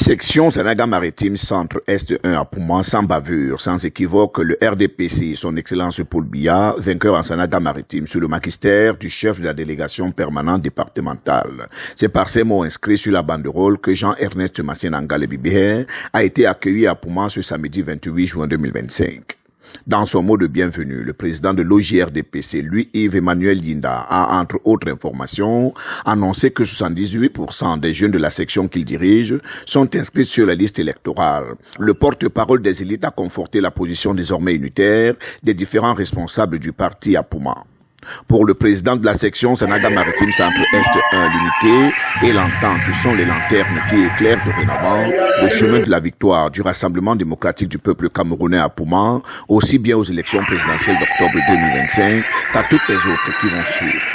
Section Sanaga Maritime Centre Est 1 à Pouman, sans bavure, sans équivoque, le RDPC, son Excellence Paul Biya, vainqueur en Sanaga Maritime sous le magistère du chef de la délégation permanente départementale. C'est par ces mots inscrits sur la banderole que Jean-Ernest Massénanga Lebibé a été accueilli à Pouman ce samedi 28 juin 2025. Dans son mot de bienvenue, le président de l'OJRDPC, Louis-Yves Emmanuel Yinda, a, entre autres informations, annoncé que 78% des jeunes de la section qu'il dirige sont inscrits sur la liste électorale. Le porte-parole des élites a conforté la position désormais unitaire des différents responsables du parti à Pouman. Pour le président de la section Sanaga Maritime Centre Est 1, l'unité et l'entente sont les lanternes qui éclairent dorénavant le chemin de la victoire du Rassemblement démocratique du peuple camerounais à Pouman, aussi bien aux élections présidentielles d'octobre 2025 qu'à toutes les autres qui vont suivre.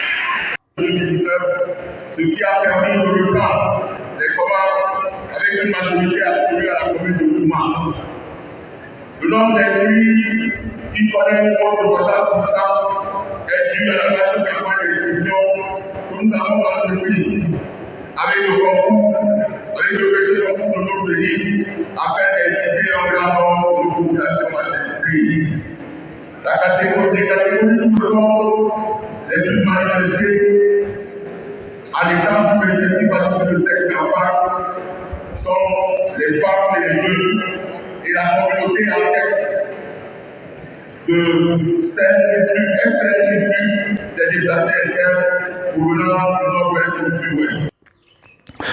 Ce qui a permis de reprendre les combats avec une majorité attribuée à la commune de Pouman. Le nombre des nuits qui connaissent notre voisin est dû à la vaste campagne d'exclusion que nous avons entreprise avec le concours, avec le petit concours de notre pays, afin d'inciter en grand nombre de populations à s'inscrire. Les catégories de tout le monde les plus manifestées à l'état du effectif de cette campagne sont les femmes et les jeunes et la communauté en tête de celles des déplacés internes provenant du nord-ouest au sud-ouest.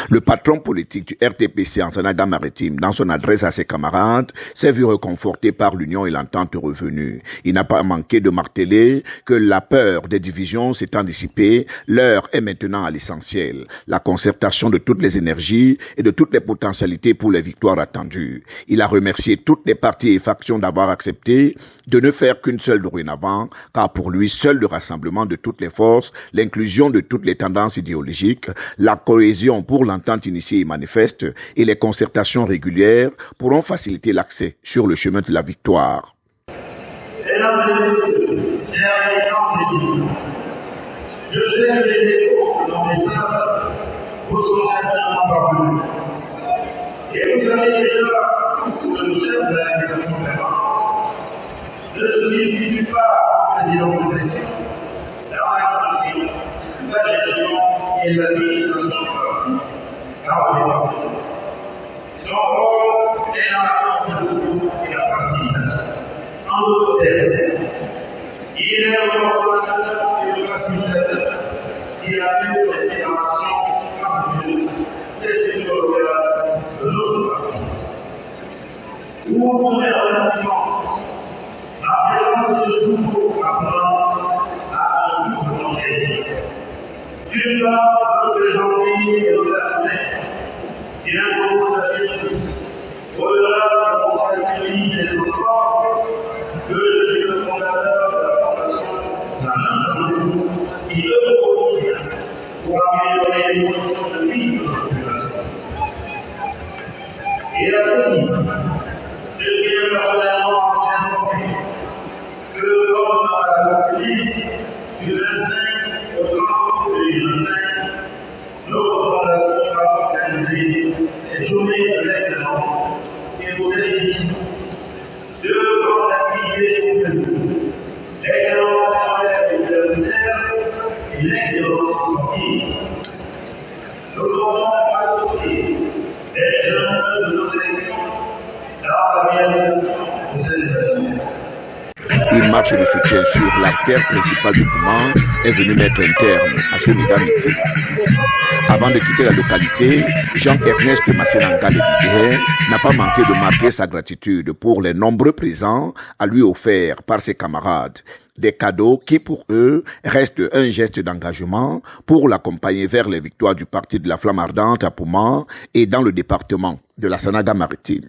Le patron politique du RTPC en Sanaga Maritime, dans son adresse à ses camarades, s'est vu réconforté par l'union et l'entente revenue. Il n'a pas manqué de marteler que la peur des divisions s'étant dissipée, l'heure est maintenant à l'essentiel, la concertation de toutes les énergies et de toutes les potentialités pour les victoires attendues. Il a remercié toutes les partis et factions d'avoir accepté de ne faire qu'une seule dorénavant, car pour lui, seul le rassemblement de toutes les forces, l'inclusion de toutes les tendances idéologiques, la cohésion pour l'entente initiée et manifeste et les concertations régulières pourront faciliter l'accès sur le chemin de la victoire. Mesdames et messieurs, chers étudiants, je sais que les échos de mon message vous sont certainement parvenus. Et vous savez déjà tous que le chef de la délégation permanente ne se substitue pas au président de section, l'orientation, la gestion et l'administration du parti. Son rôle est la contribution et la facilitation. En d'autres termes, il est le coordonnateur et le facilitateur qui assure les fédérations harmonieuses des sections locales de notre parti. Vous retrouvez relativement la présence de ce jour appelant à un double objectif. D'une part, représenter et représenter et l'improvisation au-delà de la responsabilité des transports, que je suis le fondateur de la fondation d'un homme qui œuvre au quotidien pour améliorer les conditions de vie de la population. Et à ce titre, je tiens personnellement à vous informer que lors de la conférence du 25 au 30 2025, notre fondation va organiser cette journée de l'excellence et vous invite deux grandes activités communes, l'excellence scolaire et universitaire et l'excellence sportive. Nous devons associer les jeunes de nos sélections dans la réalisation de cette événement. Une marche de soutien sur la terre principale du Pouman est venue mettre un terme à ce méga meeting. Avant de quitter la localité, Jean-Ernest Massénanga Lebibé n'a pas manqué de marquer sa gratitude pour les nombreux présents à lui offerts par ses camarades. Des cadeaux qui, pour eux, restent un geste d'engagement pour l'accompagner vers les victoires du parti de la Flamme Ardente à Pouman et dans le département de la Sanaga Maritime.